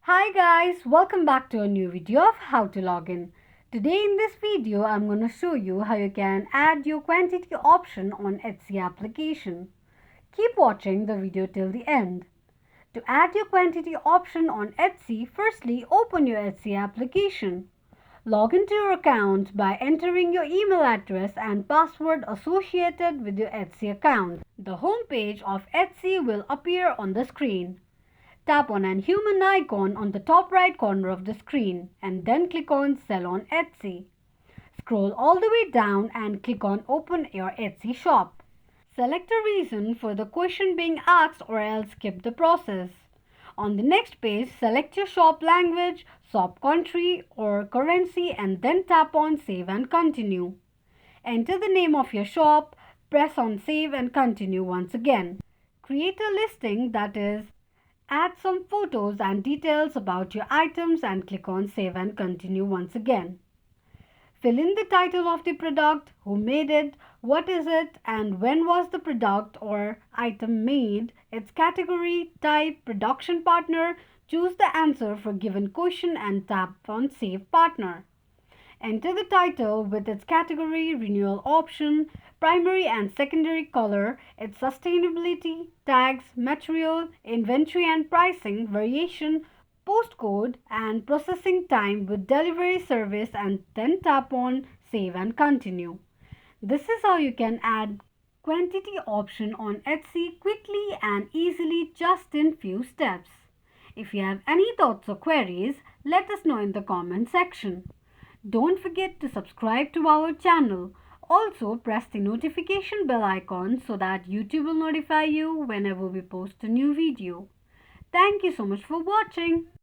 Hi guys, welcome back to a new video of how to log in. Today in this video, I'm going to show you how you can add your quantity option on Etsy application. Keep watching the video till the end. To add your quantity option on Etsy, firstly open your Etsy application. Log into your account by entering your email address and password associated with your Etsy account. The home page of Etsy will appear on the screen. Tap on an human icon on the top right corner of the screen and then click on Sell on Etsy. Scroll all the way down and click on Open your Etsy shop. Select a reason for the question being asked or else skip the process. On the next page, select your shop language, shop country or currency and then tap on Save and Continue. Enter the name of your shop, press on Save and Continue once again. Create a listing, that is, add some photos and details about your items and click on Save and Continue once again. Fill in the title of the product, who made it, what is it, and when was the product or item made, its category, type, production partner. Choose the answer for given question and tap on Save Partner. Enter the title with its category, renewal option, primary and secondary color, its sustainability, tags, material, inventory and pricing, variation, postcode and processing time with delivery service and then tap on Save and Continue. This is how you can add quantity option on Etsy quickly and easily just in few steps. If you have any thoughts or queries, let us know in the comment section. Don't forget to subscribe to our channel. Also press the notification bell icon so that YouTube will notify you whenever we post a new video. Thank you so much for watching.